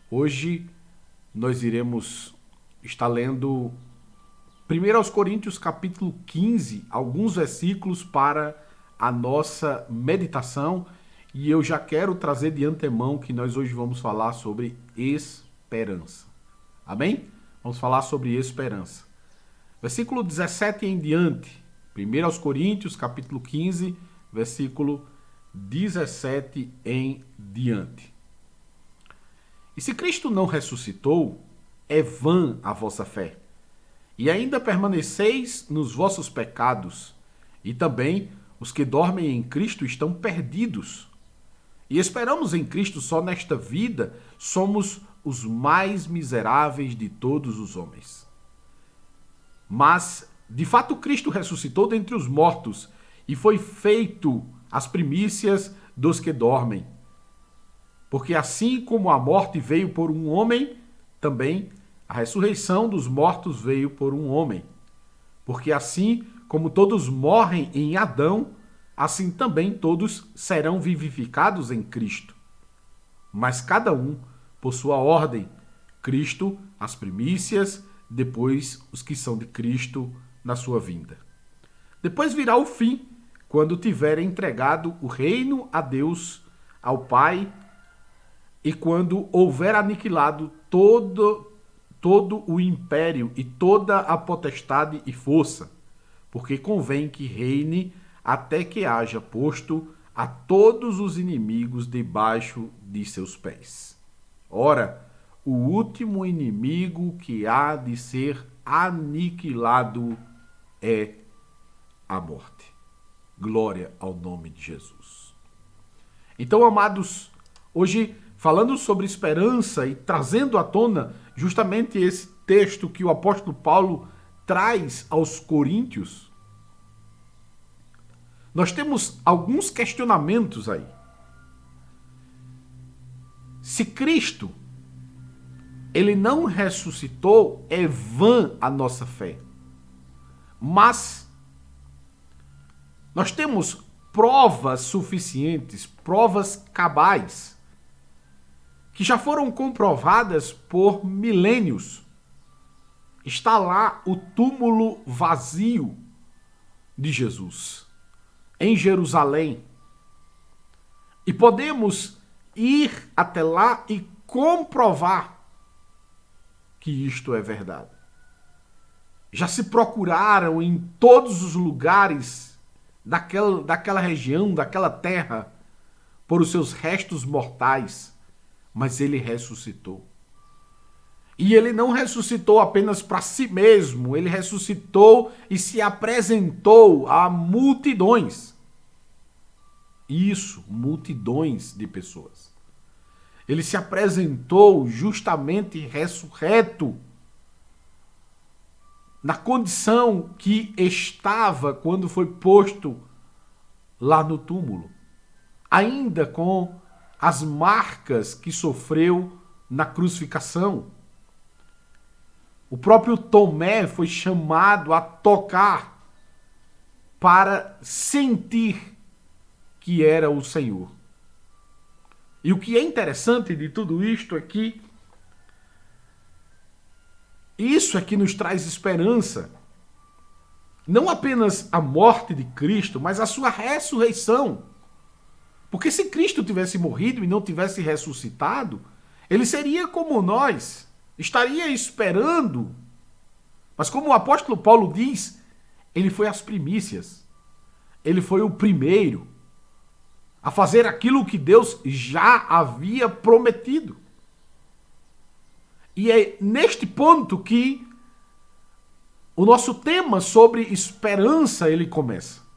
Hoje nós iremos estar lendo 1 aos Coríntios capítulo 15, alguns versículos para a nossa meditação, e eu já quero trazer de antemão que nós hoje vamos falar sobre esperança. Amém? Vamos falar sobre esperança. Versículo 17 em diante, 1 aos Coríntios capítulo 15, versículo 17 em diante. E se Cristo não ressuscitou, é vã a vossa fé, e ainda permaneceis nos vossos pecados, e também os que dormem em Cristo estão perdidos. E esperamos em Cristo só nesta vida, somos os mais miseráveis de todos os homens. Mas, de fato, Cristo ressuscitou dentre os mortos, e foi feito as primícias dos que dormem. Porque assim como a morte veio por um homem, também a ressurreição dos mortos veio por um homem. Porque assim como todos morrem em Adão, assim também todos serão vivificados em Cristo. Mas cada um por sua ordem. Cristo, as primícias, depois os que são de Cristo na sua vinda. Depois virá o fim, quando tiverem entregado o reino a Deus, ao Pai, e quando houver aniquilado todo o império e toda a potestade e força, porque convém que reine até que haja posto a todos os inimigos debaixo de seus pés. Ora, o último inimigo que há de ser aniquilado é a morte. Glória ao nome de Jesus. Então, amados, hoje falando sobre esperança e trazendo à tona justamente esse texto que o apóstolo Paulo traz aos Coríntios, nós temos alguns questionamentos aí. Se Cristo, ele não ressuscitou, é vã a nossa fé. Mas nós temos provas suficientes, provas cabais, que já foram comprovadas por milênios. Está lá o túmulo vazio de Jesus, em Jerusalém. E podemos ir até lá e comprovar que isto é verdade. Já se procuraram em todos os lugares daquela região, daquela terra, por os seus restos mortais, mas ele ressuscitou. E ele não ressuscitou apenas para si mesmo, ele ressuscitou e se apresentou a multidões. Isso, multidões de pessoas. Ele se apresentou justamente ressurreto, na condição que estava quando foi posto lá no túmulo, ainda com as marcas que sofreu na crucificação. O próprio Tomé foi chamado a tocar para sentir que era o Senhor. E o que é interessante de tudo isto é que isso é que nos traz esperança. Não apenas a morte de Cristo, mas a sua ressurreição. Porque se Cristo tivesse morrido e não tivesse ressuscitado, ele seria como nós, estaria esperando. Mas como o apóstolo Paulo diz, ele foi as primícias. Ele foi o primeiro a fazer aquilo que Deus já havia prometido. E é neste ponto que o nosso tema sobre esperança ele começa.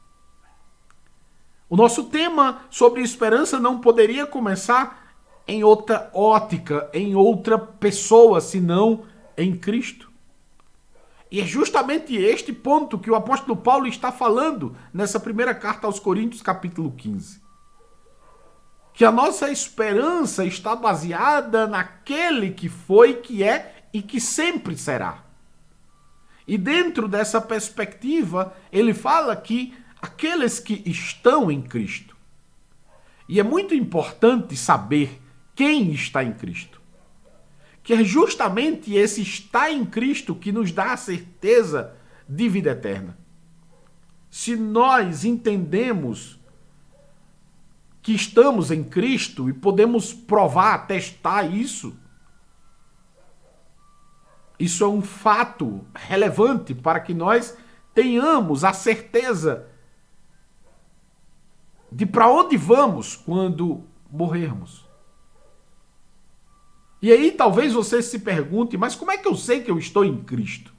O nosso tema sobre esperança não poderia começar em outra ótica, em outra pessoa, senão em Cristo. E é justamente este ponto que o apóstolo Paulo está falando nessa primeira carta aos Coríntios, capítulo 15. Que a nossa esperança está baseada naquele que foi, que é e que sempre será. E dentro dessa perspectiva, ele fala que aqueles que estão em Cristo. E é muito importante saber quem está em Cristo. que é justamente esse estar em Cristo que nos dá a certeza de vida eterna. Se nós entendemos que estamos em Cristo e podemos provar, testar isso, isso é um fato relevante para que nós tenhamos a certeza de para onde vamos quando morrermos. E aí talvez você se pergunte, mas como é que eu sei que eu estou em Cristo?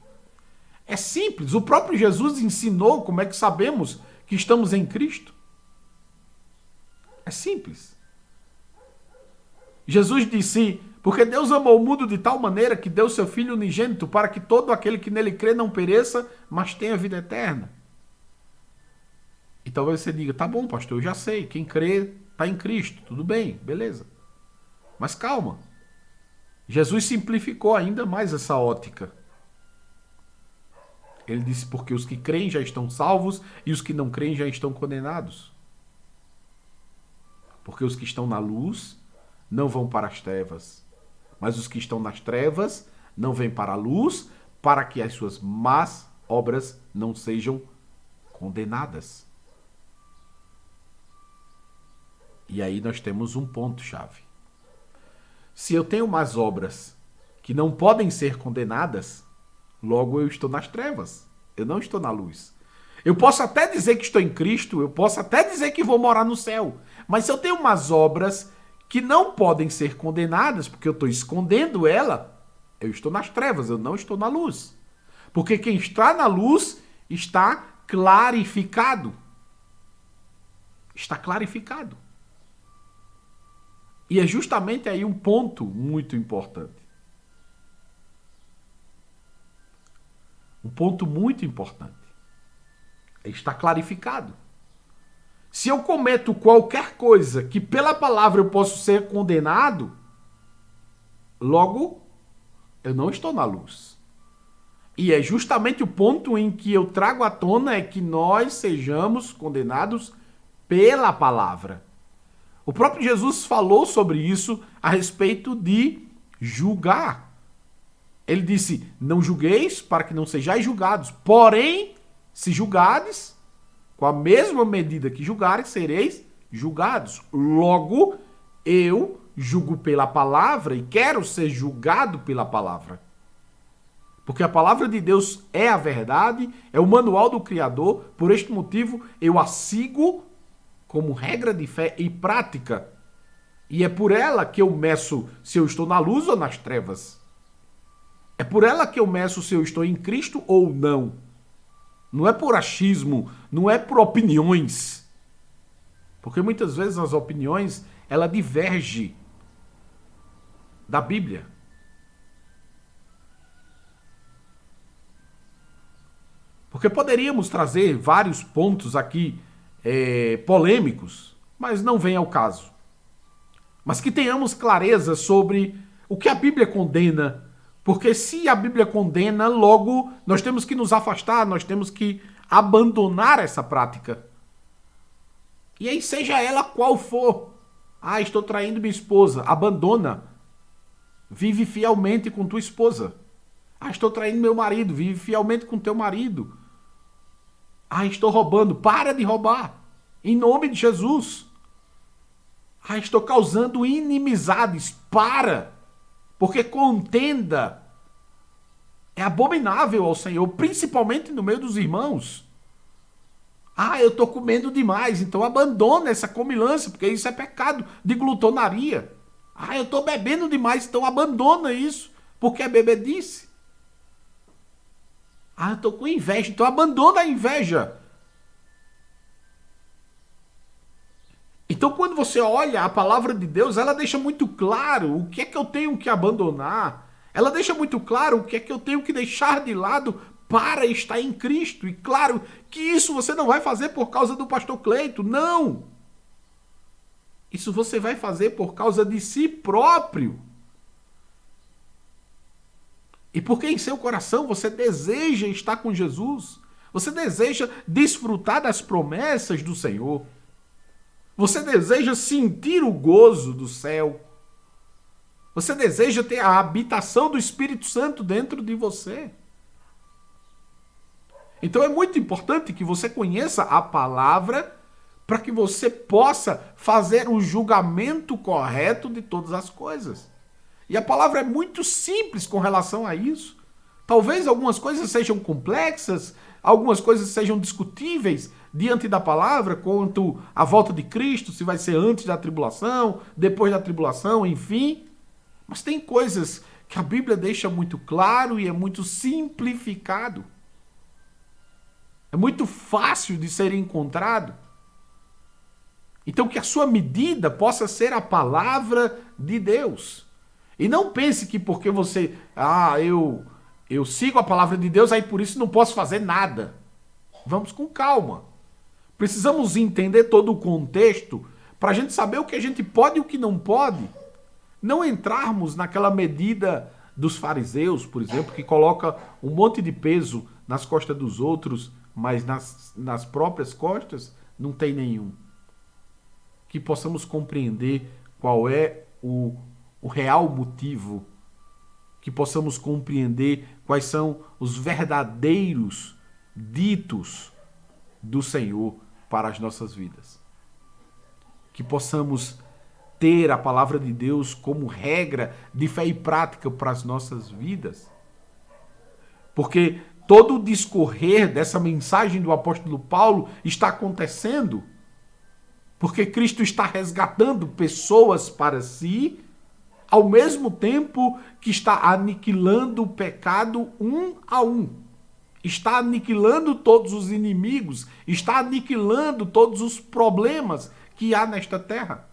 É simples, o próprio Jesus ensinou como é que sabemos que estamos em Cristo. É simples. Jesus disse, porque Deus amou o mundo de tal maneira que deu seu Filho unigênito para que todo aquele que nele crê não pereça, mas tenha vida eterna. E talvez você diga, tá bom, pastor, eu já sei, quem crê está em Cristo, tudo bem, beleza. Mas calma, Jesus simplificou ainda mais essa ótica. Ele disse, porque os que creem já estão salvos e os que não creem já estão condenados. Porque os que estão na luz não vão para as trevas, mas os que estão nas trevas não vêm para a luz, para que as suas más obras não sejam condenadas. E aí nós temos um ponto-chave. Se eu tenho más obras que não podem ser condenadas, logo eu estou nas trevas, eu não estou na luz. Eu posso até dizer que estou em Cristo, eu posso até dizer que vou morar no céu, mas se eu tenho umas obras que não podem ser condenadas, porque eu estou escondendo ela, eu estou nas trevas, eu não estou na luz. Porque quem está na luz está clarificado. Está clarificado. E é justamente aí um ponto muito importante. Um ponto muito importante. Está clarificado. Se eu cometo qualquer coisa que pela palavra eu posso ser condenado, logo eu não estou na luz. E é justamente o ponto em que eu trago à tona é que nós sejamos condenados pela palavra. O próprio Jesus falou sobre isso a respeito de julgar. Ele disse, não julgueis para que não sejais julgados. Porém, se julgardes, com a mesma medida que julgares, sereis julgados. Logo, eu julgo pela palavra e quero ser julgado pela palavra. Porque a palavra de Deus é a verdade, é o manual do Criador. Por este motivo, eu a sigo como regra de fé e prática. E é por ela que eu meço se eu estou na luz ou nas trevas. É por ela que eu meço se eu estou em Cristo ou não. Não é por achismo, não é por opiniões. Porque muitas vezes as opiniões, ela diverge da Bíblia. Porque poderíamos trazer vários pontos aqui polêmicos, mas não vem ao caso. Mas que tenhamos clareza sobre o que a Bíblia condena. Porque se a Bíblia condena, logo nós temos que nos afastar, nós temos que abandonar essa prática. E aí seja ela qual for. Ah, estou traindo minha esposa. Abandona. Vive fielmente com tua esposa. Ah, estou traindo meu marido. Vive fielmente com teu marido. Ah, estou roubando. Para de roubar. Em nome de Jesus. Ah, estou causando inimizades. Para. Porque contenda é abominável ao Senhor, principalmente no meio dos irmãos. Ah, eu estou comendo demais, então abandona essa comilança, porque isso é pecado de glutonaria. Ah, eu estou bebendo demais, então abandona isso, porque é bebedice. Ah, eu estou com inveja, então abandona a inveja. Então, quando você olha a palavra de Deus, ela deixa muito claro o que é que eu tenho que abandonar. Ela deixa muito claro o que é que eu tenho que deixar de lado para estar em Cristo. E claro que isso você não vai fazer por causa do pastor Cleito, não. Isso você vai fazer por causa de si próprio. E porque em seu coração você deseja estar com Jesus. Você deseja desfrutar das promessas do Senhor. Você deseja sentir o gozo do céu. Você deseja ter a habitação do Espírito Santo dentro de você. Então é muito importante que você conheça a palavra para que você possa fazer o julgamento correto de todas as coisas. E a palavra é muito simples com relação a isso. Talvez algumas coisas sejam complexas, algumas coisas sejam discutíveis diante da palavra, quanto à volta de Cristo, se vai ser antes da tribulação, depois da tribulação, enfim. Mas tem coisas que a Bíblia deixa muito claro e é muito simplificado. É muito fácil de ser encontrado. Então que a sua medida possa ser a palavra de Deus. E não pense que porque você, eu sigo a palavra de Deus, aí por isso não posso fazer nada. Vamos com calma. Precisamos entender todo o contexto para a gente saber o que a gente pode e o que não pode. Não entrarmos naquela medida dos fariseus, por exemplo, que coloca um monte de peso nas costas dos outros, mas nas próprias costas não tem nenhum. Que possamos compreender qual é o real motivo, que possamos compreender quais são os verdadeiros ditos do Senhor para as nossas vidas. Que possamos ter a palavra de Deus como regra de fé e prática para as nossas vidas. Porque todo o discorrer dessa mensagem do apóstolo Paulo está acontecendo porque Cristo está resgatando pessoas para si, ao mesmo tempo que está aniquilando o pecado um a um. Está aniquilando todos os inimigos, está aniquilando todos os problemas que há nesta terra.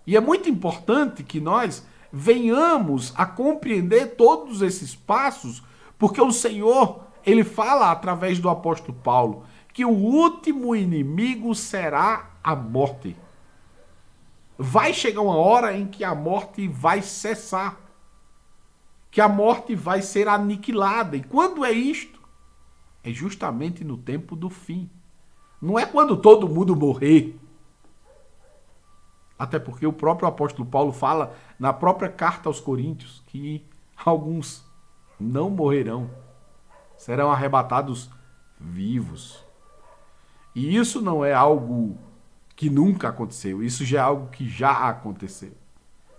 E é muito importante que nós venhamos a compreender todos esses passos, porque o Senhor, ele fala através do apóstolo Paulo, que o último inimigo será a morte. Vai chegar uma hora em que a morte vai cessar, que a morte vai ser aniquilada. E quando é isto? É justamente no tempo do fim. Não é quando todo mundo morrer. Até porque o próprio apóstolo Paulo fala na própria carta aos Coríntios que alguns não morrerão, serão arrebatados vivos. E isso não é algo que nunca aconteceu, isso já é algo que já aconteceu.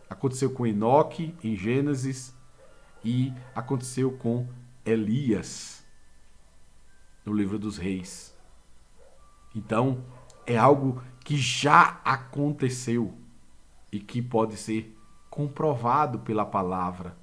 Aconteceu com Enoque em Gênesis e aconteceu com Elias no livro dos Reis. Então, é algo que já aconteceu e que pode ser comprovado pela palavra.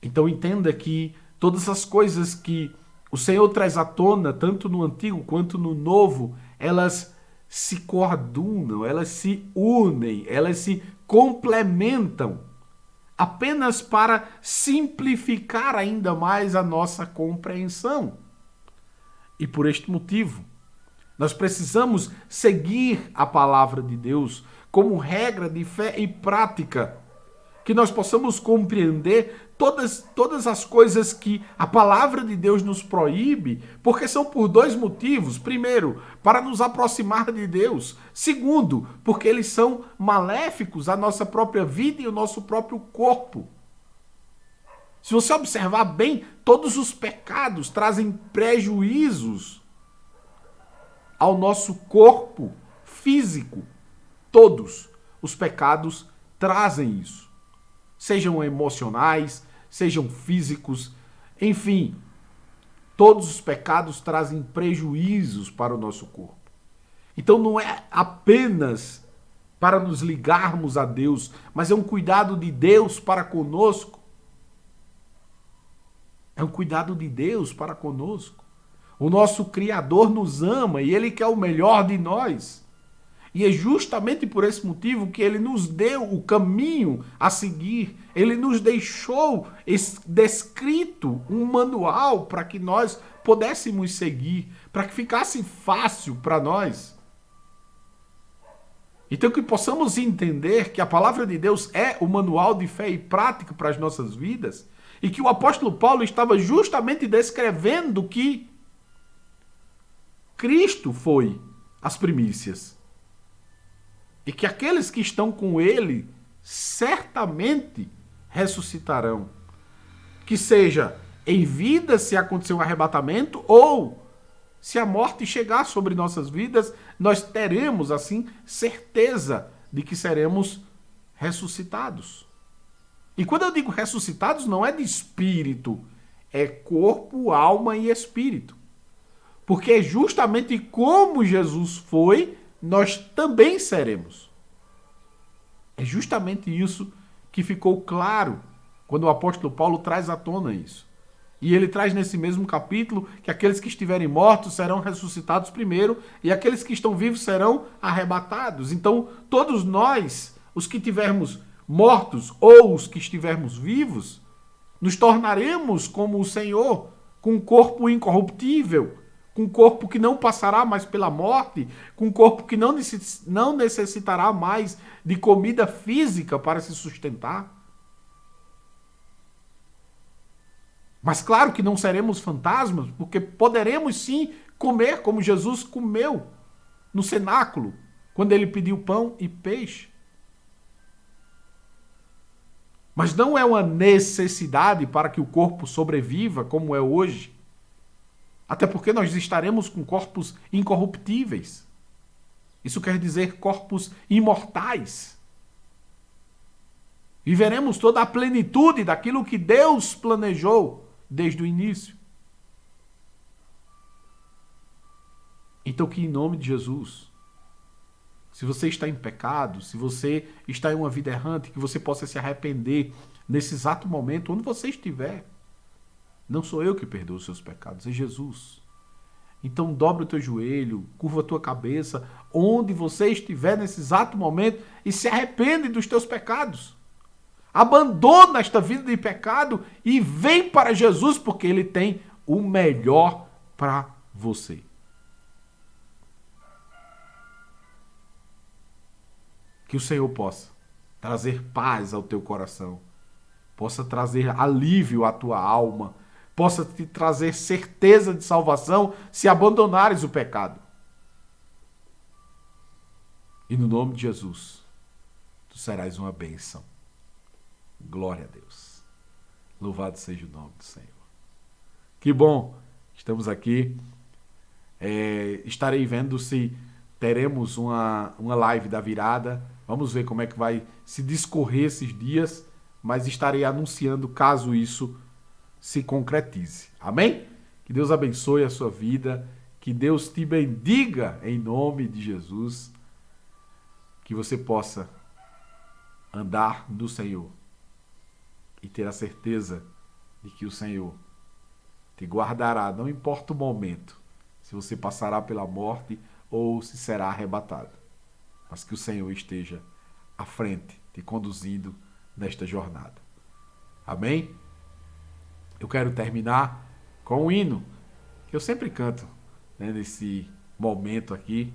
Então entenda que todas as coisas que o Senhor traz à tona, tanto no Antigo quanto no Novo, elas se coadunam, elas se unem, elas se complementam, apenas para simplificar ainda mais a nossa compreensão. E por este motivo, nós precisamos seguir a palavra de Deus como regra de fé e prática, que nós possamos compreender todas as coisas que a palavra de Deus nos proíbe, porque são por dois motivos. Primeiro, para nos aproximar de Deus. Segundo, porque eles são maléficos à nossa própria vida e ao nosso próprio corpo. Se você observar bem, todos os pecados trazem prejuízos ao nosso corpo físico. Todos os pecados trazem isso. Sejam emocionais, sejam físicos, enfim, todos os pecados trazem prejuízos para o nosso corpo. Então não é apenas para nos ligarmos a Deus, mas é um cuidado de Deus para conosco. É um cuidado de Deus para conosco. O nosso Criador nos ama e Ele quer o melhor de nós. E é justamente por esse motivo que Ele nos deu o caminho a seguir. Ele nos deixou descrito um manual para que nós pudéssemos seguir, para que ficasse fácil para nós. Então que possamos entender que a palavra de Deus é o manual de fé e prática para as nossas vidas, e que o apóstolo Paulo estava justamente descrevendo que Cristo foi as primícias. e que aqueles que estão com ele certamente ressuscitarão. Que seja em vida, se acontecer um arrebatamento, ou se a morte chegar sobre nossas vidas, nós teremos, assim, certeza de que seremos ressuscitados. E quando eu digo ressuscitados, não é de espírito, é corpo, alma e espírito. Porque é justamente como Jesus foi, nós também seremos. É justamente isso que ficou claro quando o apóstolo Paulo traz à tona isso. E ele traz nesse mesmo capítulo que aqueles que estiverem mortos serão ressuscitados primeiro e aqueles que estão vivos serão arrebatados. Então, todos nós, os que tivermos mortos ou os que estivermos vivos, nos tornaremos como o Senhor, com um corpo incorruptível, com um corpo que não passará mais pela morte, com um corpo que não necessitará mais de comida física para se sustentar. Mas claro que não seremos fantasmas, porque poderemos sim comer como Jesus comeu no cenáculo, quando ele pediu pão e peixe. Mas não é uma necessidade para que o corpo sobreviva como é hoje. Até porque nós estaremos com corpos incorruptíveis. Isso quer dizer corpos imortais. Viveremos toda a plenitude daquilo que Deus planejou desde o início. Então que em nome de Jesus, se você está em pecado, se você está em uma vida errante, que você possa se arrepender nesse exato momento, onde você estiver. Não sou eu que perdoo os seus pecados, é Jesus. Então dobra o teu joelho, curva a tua cabeça, onde você estiver nesse exato momento e se arrepende dos teus pecados. Abandona esta vida de pecado e vem para Jesus, porque Ele tem o melhor para você. Que o Senhor possa trazer paz ao teu coração, possa trazer alívio à tua alma, possa te trazer certeza de salvação se abandonares o pecado. E no nome de Jesus, tu serás uma bênção. Glória a Deus. Louvado seja o nome do Senhor. Que bom, estamos aqui. Estarei vendo se teremos uma live da virada. Vamos ver como é que vai se discorrer esses dias, mas estarei anunciando caso isso se concretize. Amém? Que Deus abençoe a sua vida, que Deus te bendiga em nome de Jesus, que você possa andar no Senhor e ter a certeza de que o Senhor te guardará, não importa o momento, se você passará pela morte ou se será arrebatado, mas que o Senhor esteja à frente, te conduzindo nesta jornada. Amém? Eu quero terminar com um hino que eu sempre canto, né, nesse momento aqui,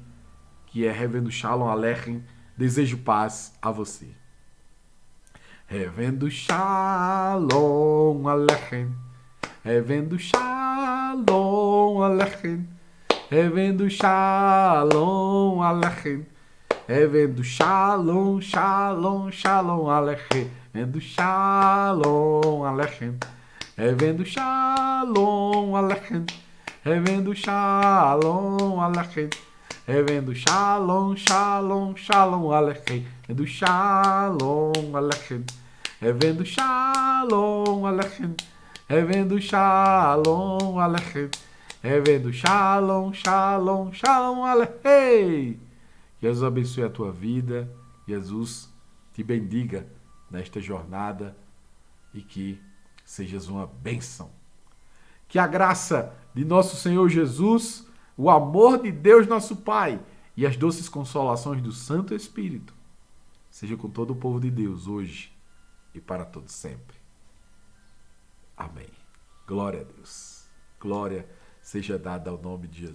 que é Revendo Shalom Aleichem, desejo paz a você. Revendo Shalom Aleichem, Revendo Shalom Aleichem, Revendo Shalom Aleichem, Revendo Shalom, Shalom, Shalom Aleichem, Revendo Shalom Aleichem, Revendo Shalom Aleichem, Revendo Shalom Aleichem, Revendo Shalom, Shalom, Shalom Aleichem, Revendo Shalom Aleichem, Revendo Shalom Aleichem, Revendo Shalom Aleichem, Revendo Shalom, Shalom, Shalom Aleichem. Jesus abençoe a tua vida, Jesus te bendiga nesta jornada e que sejas uma bênção. Que a graça de nosso Senhor Jesus, o amor de Deus nosso Pai e as doces consolações do Santo Espírito seja com todo o povo de Deus hoje e para todo sempre. Amém. Glória a Deus. Glória seja dada ao nome de Jesus.